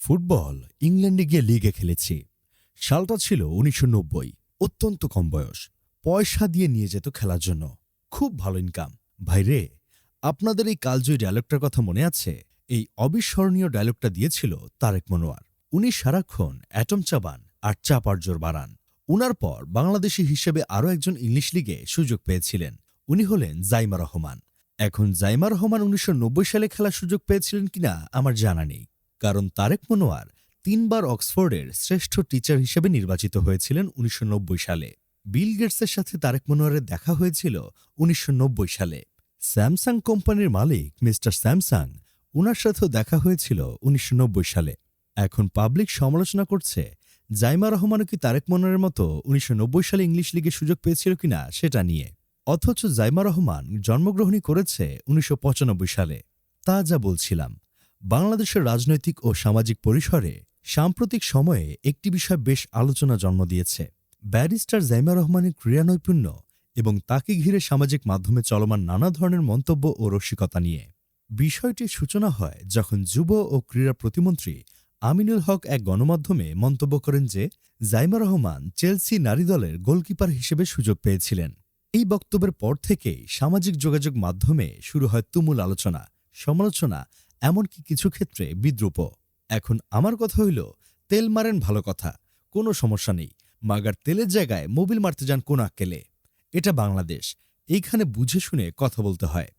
Football ইংল্যান্ডে গিয়ে লিগে খেলেছি। সালটা ছিল ১৯৯০। অত্যন্ত কম বয়স। পয়সা দিয়ে নিয়ে যেত খেলার জন্য। খুব ভালো ইনকাম। ভাইরে, আপনাদের এই কালজয়ী ডায়লগটার কথা মনে আছে? এই অবিস্মরণীয় ডায়লগটা দিয়েছিল তারেক মনোয়ার। উনি সারাক্ষণ অ্যাটম চাবান আর চাপার জোর বাড়ান। উনার পর বাংলাদেশি হিসেবে আরও একজন ইংলিশ লিগে সুযোগ পেয়েছিলেন। উনি হলেন জাইমা রহমান। এখন জাইমা রহমান ১৯৯০ সালে খেলার সুযোগ পেয়েছিলেন কিনা আমার জানা নেই, কারণ তারেক মনোয়ার ৩ বার অক্সফোর্ডের শ্রেষ্ঠ টিচার হিসেবে নির্বাচিত হয়েছিলেন ১৯৯০ সালে। বিল গেটসের সাথে তারেক মনোয়ারের দেখা হয়েছিল ১৯৯০ সালে। স্যামসাং কোম্পানির মালিক মিস্টার স্যামসাং, উনার সাথেও দেখা হয়েছিল ১৯৯০ সালে। এখন পাবলিক সমালোচনা করছে জাইমা রহমানও কি তারেক মনোয়ারের মতো ১৯৯০ সালে ইংলিশ লিগে সুযোগ পেয়েছিল কিনা সেটা নিয়ে। অথচ জাইমা রহমান জন্মগ্রহণই করেছে ১৯৯৫ সালে। তা যা বলছিলাম, বাংলাদেশের রাজনৈতিক ও সামাজিক পরিসরে সাম্প্রতিক সময়ে একটি বিষয় বেশ আলোচনা জন্ম দিয়েছে। ব্যারিস্টার জাইমা রহমানের ক্রীড়ানৈপুণ্য এবং তাকে ঘিরে সামাজিক মাধ্যমে চলমান নানা ধরনের মন্তব্য ও রসিকতা নিয়ে। বিষয়টির সূচনা হয় যখন যুব ও ক্রীড়া প্রতিমন্ত্রী আমিনুল হক এক গণমাধ্যমে মন্তব্য করেন যে জাইমা রহমান চেলসি নারী দলের গোলকিপার হিসেবে সুযোগ পেয়েছিলেন। এই বক্তব্যের পর থেকেই সামাজিক যোগাযোগ মাধ্যমে শুরু হয় তুমুল আলোচনা, সমালোচনা, এমনকি কিছু ক্ষেত্রে বিদ্রূপও। এখন আমার কথা হইল, তেল মারেন ভালো কথা, কোনো সমস্যা নেই, মাগার তেলের জায়গায় মোবিল মারতে যান কোন আক্কেলে। এটা বাংলাদেশ, এইখানে বুঝে শুনে কথা বলতে হয়।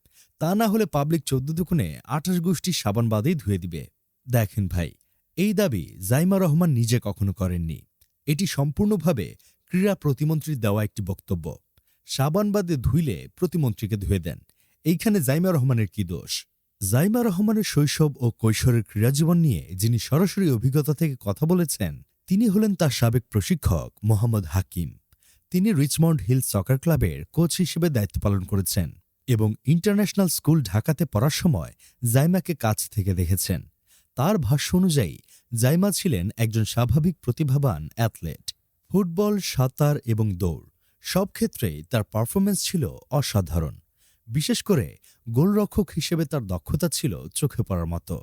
তা না হলে পাবলিক ১৪ দুকুনে ২৮ গোষ্ঠী সাবান বাদেই ধুয়ে দিবে। দেখেন ভাই, এই দাবি জাইমা রহমান নিজে কখনো করেননি। এটি সম্পূর্ণভাবে ক্রীড়া প্রতিমন্ত্রীর দেওয়া একটি বক্তব্য। সাবান বাদে ধুইলে প্রতিমন্ত্রীকে ধুয়ে দেন, এইখানে জাইমা রহমানের কি দোষ? জাইমা রহমানের শৈশব ও কৈশোরের ক্রীড়াজীবন নিয়ে যিনি সরাসরি অভিজ্ঞতা থেকে কথা বলেছেন, তিনি হলেন তার সাবেক প্রশিক্ষক মোহাম্মদ হাকিম। তিনি রিচমন্ড হিল সকার ক্লাবের কোচ হিসেবে দায়িত্ব পালন করেছেন এবং ইন্টারন্যাশনাল স্কুল ঢাকাতে পড়ার সময় জাইমাকে কাছ থেকে দেখেছেন। তার ভাষ্য অনুযায়ী জাইমা ছিলেন একজন স্বাভাবিক প্রতিভাবান অ্যাথলেট। ফুটবল, সাঁতার এবং দৌড় সব ক্ষেত্রেই তার পারফরমেন্স ছিল অসাধারণ। বিশেষ করে গোলরক্ষক হিসেবে তার দক্ষতা ছিল চোখে পড়ার মতো।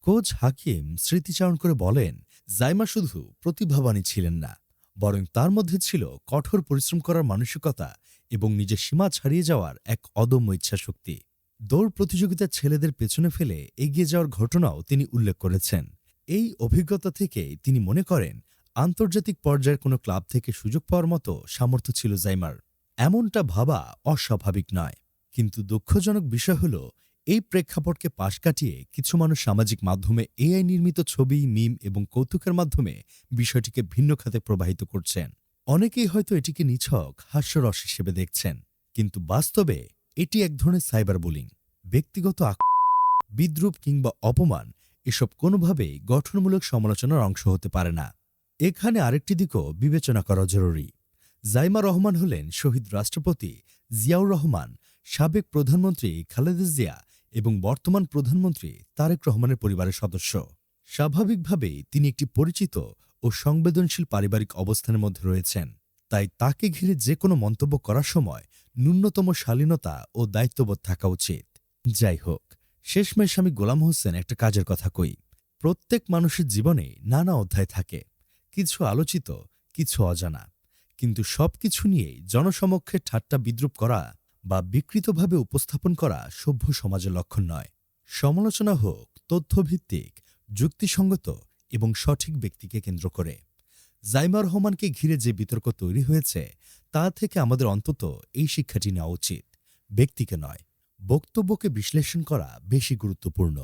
কোচ হাকিম স্মৃতিচারণ করে বলেন, জাইমা শুধু প্রতিভাবানই ছিলেন না, বরং তার মধ্যে ছিল কঠোর পরিশ্রম করার মানসিকতা এবং নিজের সীমা ছাড়িয়ে যাওয়ার এক অদম্য ইচ্ছাশক্তি। দৌড় প্রতিযোগিতার ছেলেদের পেছনে ফেলে এগিয়ে যাওয়ার ঘটনাও তিনি উল্লেখ করেছেন। এই অভিজ্ঞতা থেকে তিনি মনে করেন আন্তর্জাতিক পর্যায়ের কোনো ক্লাব থেকে সুযোগ পাওয়ার মতো সামর্থ্য ছিল জাইমার। এমনটা ভাবা অস্বাভাবিক নয়, কিন্তু দুঃখজনক বিষয় হল এই প্রেক্ষাপটকে পাশ কাটিয়ে কিছু মানুষ সামাজিক মাধ্যমে এআই নির্মিত ছবি, মিম এবং কৌতুকের মাধ্যমে বিষয়টিকে ভিন্ন খাতে প্রবাহিত করছেন। অনেকেই হয়তো এটিকে নিছক হাস্যরস হিসেবে দেখছেন, কিন্তু বাস্তবে এটি এক ধরনের সাইবার বুলিং। ব্যক্তিগত বিদ্রূপ কিংবা অপমান এসব কোনোভাবেই গঠনমূলক সমালোচনার অংশ হতে পারে না। এখানে আরেকটি দিকও বিবেচনা করা জরুরি। জাইমা রহমান হলেন শহীদ রাষ্ট্রপতি জিয়াউর রহমান, সাবেক প্রধানমন্ত্রী খালেদা জিয়া এবং বর্তমান প্রধানমন্ত্রী তারেক রহমানের পরিবারের সদস্য। স্বাভাবিকভাবেই তিনি একটি পরিচিত ও সংবেদনশীল পারিবারিক অবস্থানের মধ্যে রয়েছেন। তাই তাকে ঘিরে যে কোনো মন্তব্য করার সময় ন্যূনতম শালীনতা ও দায়িত্ববোধ থাকা উচিত। যাই হোক, শেষমেশ আমি গোলাম হোসেন একটা কাজের কথা কই। প্রত্যেক মানুষের জীবনে নানা অধ্যায় থাকে, কিছু আলোচিত, কিছু অজানা, কিন্তু সবকিছু নিয়েই জনসমক্ষে ঠাট্টা বিদ্রূপ করা বা বিকৃতভাবে উপস্থাপন করা সভ্য সমাজের লক্ষণ নয়। সমালোচনা হোক তথ্যভিত্তিক, যুক্তিসঙ্গত এবং সঠিক ব্যক্তিকে কেন্দ্র করে। জাইমা রহমানকে ঘিরে যে বিতর্ক তৈরি হয়েছে, তা থেকে আমাদের অন্তত এই শিক্ষাটি নেওয়া উচিত, ব্যক্তিকে নয়, বক্তব্যকে বিশ্লেষণ করা বেশি গুরুত্বপূর্ণ।